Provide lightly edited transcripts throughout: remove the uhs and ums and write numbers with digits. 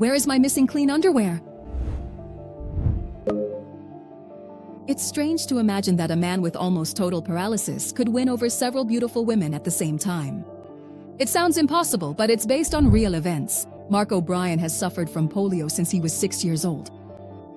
Where is my missing clean underwear? It's strange to imagine that a man with almost total paralysis could win over several beautiful women at the same time. It sounds impossible, but it's based on real events. Mark O'Brien has suffered from polio since he was 6 years old.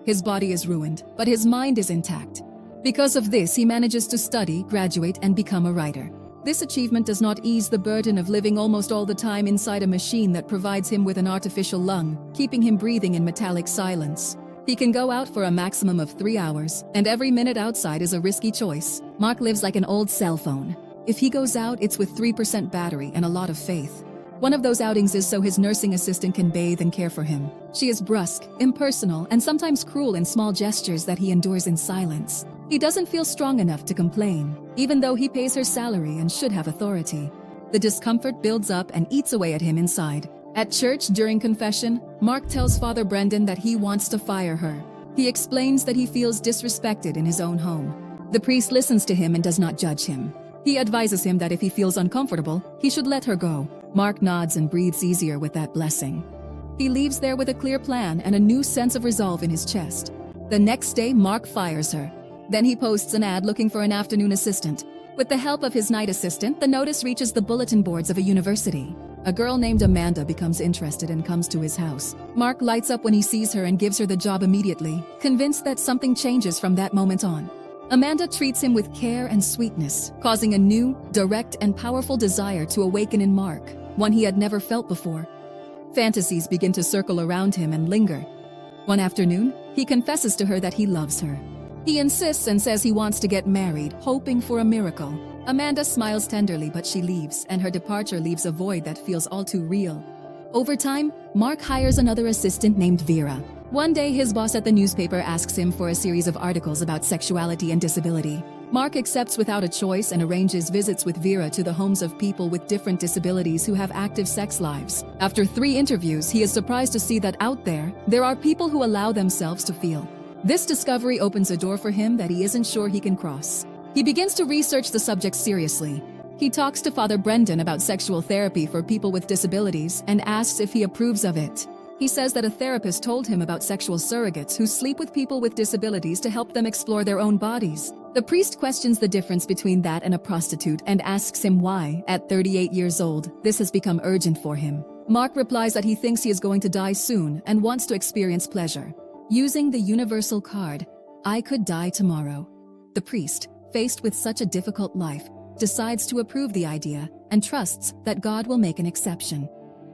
His body is ruined, but his mind is intact. Because of this, he manages to study, graduate, and become a writer. This achievement does not ease the burden of living almost all the time inside a machine that provides him with an artificial lung, keeping him breathing in metallic silence. He can go out for a maximum of 3 hours, and every minute outside is a risky choice. Mark lives like an old cell phone. If he goes out, it's with 3% battery and a lot of faith. One of those outings is so his nursing assistant can bathe and care for him. She is brusque, impersonal, and sometimes cruel in small gestures that he endures in silence. He doesn't feel strong enough to complain, even though he pays her salary and should have authority. The discomfort builds up and eats away at him inside. At church during confession, Mark tells Father Brendan that he wants to fire her. He explains that he feels disrespected in his own home. The priest listens to him and does not judge him. He advises him that if he feels uncomfortable, he should let her go. Mark nods and breathes easier with that blessing. He leaves there with a clear plan and a new sense of resolve in his chest. The next day, Mark fires her. Then he posts an ad looking for an afternoon assistant. With the help of his night assistant, the notice reaches the bulletin boards of a university. A girl named Amanda becomes interested and comes to his house. Mark lights up when he sees her and gives her the job immediately, convinced that something changes from that moment on. Amanda treats him with care and sweetness, causing a new, direct, and powerful desire to awaken in Mark, one he had never felt before. Fantasies begin to circle around him and linger. One afternoon, he confesses to her that he loves her. He insists and says he wants to get married, hoping for a miracle. Amanda smiles tenderly, but she leaves, and her departure leaves a void that feels all too real. Over time, Mark hires another assistant named Vera. One day, his boss at the newspaper asks him for a series of articles about sexuality and disability. Mark accepts without a choice and arranges visits with Vera to the homes of people with different disabilities who have active sex lives. After 3 interviews, he is surprised to see that out there are people who allow themselves to feel. This discovery opens a door for him that he isn't sure he can cross. He begins to research the subject seriously. He talks to Father Brendan about sexual therapy for people with disabilities and asks if he approves of it. He says that a therapist told him about sexual surrogates who sleep with people with disabilities to help them explore their own bodies. The priest questions the difference between that and a prostitute and asks him why, at 38 years old, this has become urgent for him. Mark replies that he thinks he is going to die soon and wants to experience pleasure. Using the universal card, I could die tomorrow. The priest, faced with such a difficult life, decides to approve the idea and trusts that God will make an exception.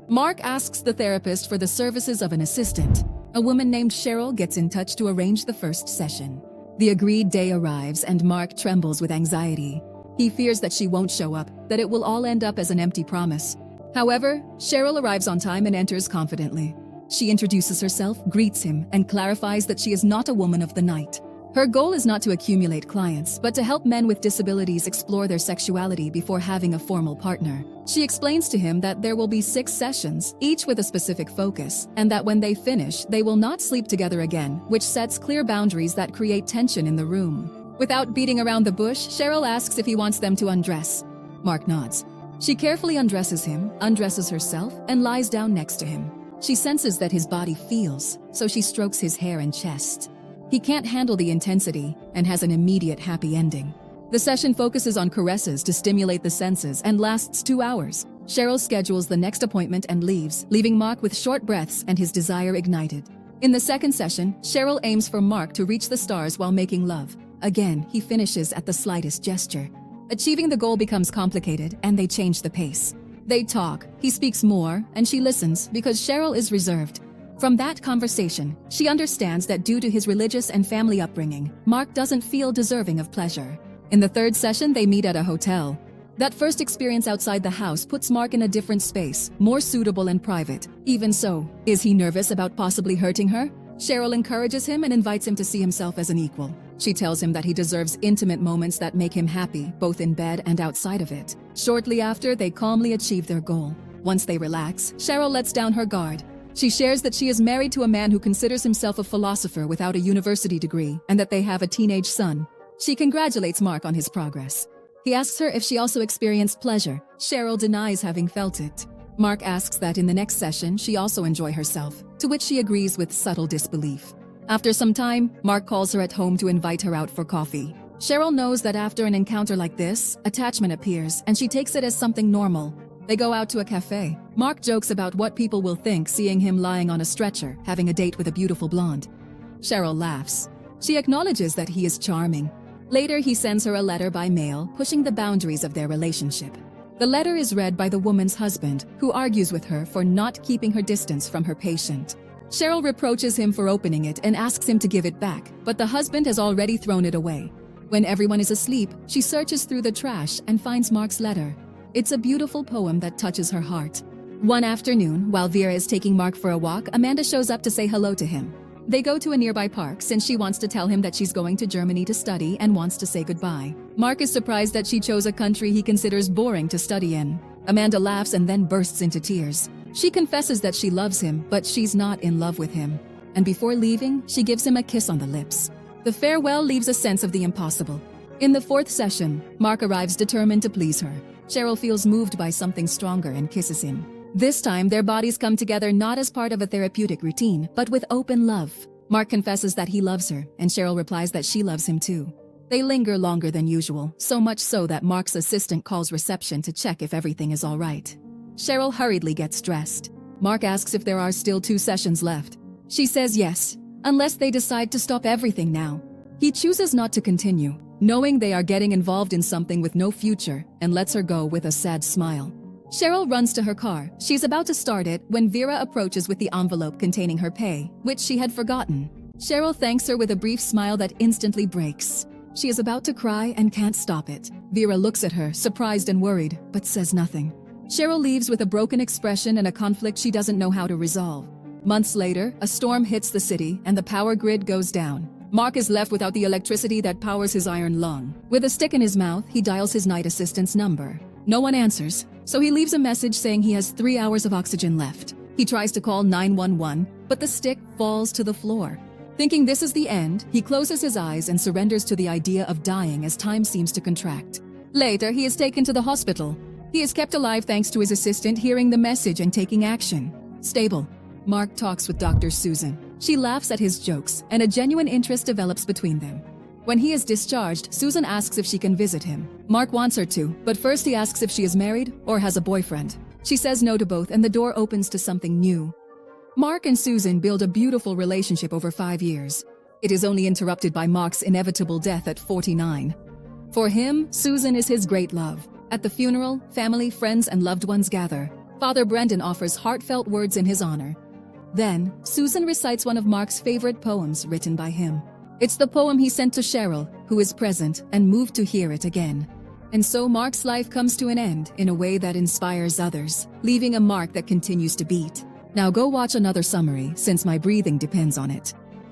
Mark asks the therapist for the services of an assistant. A woman named Cheryl gets in touch to arrange the first session. The agreed day arrives and Mark trembles with anxiety. He fears that she won't show up, that it will all end up as an empty promise. However, Cheryl arrives on time and enters confidently. She introduces herself, greets him, and clarifies that she is not a woman of the night. Her goal is not to accumulate clients, but to help men with disabilities explore their sexuality before having a formal partner. She explains to him that there will be 6 sessions, each with a specific focus, and that when they finish, they will not sleep together again, which sets clear boundaries that create tension in the room. Without beating around the bush, Cheryl asks if he wants them to undress. Mark nods. She carefully undresses him, undresses herself, and lies down next to him. She senses that his body feels, so she strokes his hair and chest. He can't handle the intensity and has an immediate happy ending. The session focuses on caresses to stimulate the senses and lasts 2 hours. Cheryl schedules the next appointment and leaves, leaving Mark with short breaths and his desire ignited. In the second session, Cheryl aims for Mark to reach the stars while making love. Again, he finishes at the slightest gesture. Achieving the goal becomes complicated, and they change the pace. They talk, he speaks more, and she listens because Cheryl is reserved. From that conversation, she understands that due to his religious and family upbringing, Mark doesn't feel deserving of pleasure. In the third session, they meet at a hotel. That first experience outside the house puts Mark in a different space, more suitable and private. Even so, is he nervous about possibly hurting her? Cheryl encourages him and invites him to see himself as an equal. She tells him that he deserves intimate moments that make him happy, both in bed and outside of it. Shortly after, they calmly achieve their goal. Once they relax, Cheryl lets down her guard. She shares that she is married to a man who considers himself a philosopher without a university degree and that they have a teenage son. She congratulates Mark on his progress. He asks her if she also experienced pleasure. Cheryl denies having felt it. Mark asks that in the next session she also enjoy herself, to which she agrees with subtle disbelief. After some time, Mark calls her at home to invite her out for coffee. Cheryl knows that after an encounter like this, attachment appears and she takes it as something normal. They go out to a cafe. Mark jokes about what people will think seeing him lying on a stretcher, having a date with a beautiful blonde. Cheryl laughs. She acknowledges that he is charming. Later, he sends her a letter by mail, pushing the boundaries of their relationship. The letter is read by the woman's husband, who argues with her for not keeping her distance from her patient. Cheryl reproaches him for opening it and asks him to give it back, but the husband has already thrown it away. When everyone is asleep, she searches through the trash and finds Mark's letter. It's a beautiful poem that touches her heart. One afternoon, while Vera is taking Mark for a walk, Amanda shows up to say hello to him. They go to a nearby park since she wants to tell him that she's going to Germany to study and wants to say goodbye. Mark is surprised that she chose a country he considers boring to study in. Amanda laughs and then bursts into tears. She confesses that she loves him, but she's not in love with him. And before leaving, she gives him a kiss on the lips. The farewell leaves a sense of the impossible. In the fourth session, Mark arrives determined to please her. Cheryl feels moved by something stronger and kisses him. This time, their bodies come together not as part of a therapeutic routine, but with open love. Mark confesses that he loves her, and Cheryl replies that she loves him too. They linger longer than usual, so much so that Mark's assistant calls reception to check if everything is all right. Cheryl hurriedly gets dressed. Mark asks if there are still 2 sessions left. She says yes, unless they decide to stop everything now. He chooses not to continue, knowing they are getting involved in something with no future, and lets her go with a sad smile. Cheryl runs to her car. She's about to start it when Vera approaches with the envelope containing her pay, which she had forgotten. Cheryl thanks her with a brief smile that instantly breaks. She is about to cry and can't stop it. Vera looks at her, surprised and worried, but says nothing. Cheryl leaves with a broken expression and a conflict she doesn't know how to resolve. Months later, a storm hits the city and the power grid goes down. Mark is left without the electricity that powers his iron lung. With a stick in his mouth, he dials his night assistant's number. No one answers, so he leaves a message saying he has 3 hours of oxygen left. He tries to call 911, but the stick falls to the floor. Thinking this is the end, he closes his eyes and surrenders to the idea of dying as time seems to contract. Later, he is taken to the hospital. He is kept alive thanks to his assistant hearing the message and taking action. Stable. Mark talks with Dr. Susan. She laughs at his jokes, and a genuine interest develops between them. When he is discharged, Susan asks if she can visit him. Mark wants her to, but first he asks if she is married or has a boyfriend. She says no to both, and the door opens to something new. Mark and Susan build a beautiful relationship over 5 years. It is only interrupted by Mark's inevitable death at 49. For him, Susan is his great love. At the funeral, family, friends, and loved ones gather. Father Brendan offers heartfelt words in his honor. Then, Susan recites one of Mark's favorite poems written by him. It's the poem he sent to Cheryl, who is present and moved to hear it again. And so Mark's life comes to an end in a way that inspires others, leaving a mark that continues to beat. Now go watch another summary, since my breathing depends on it.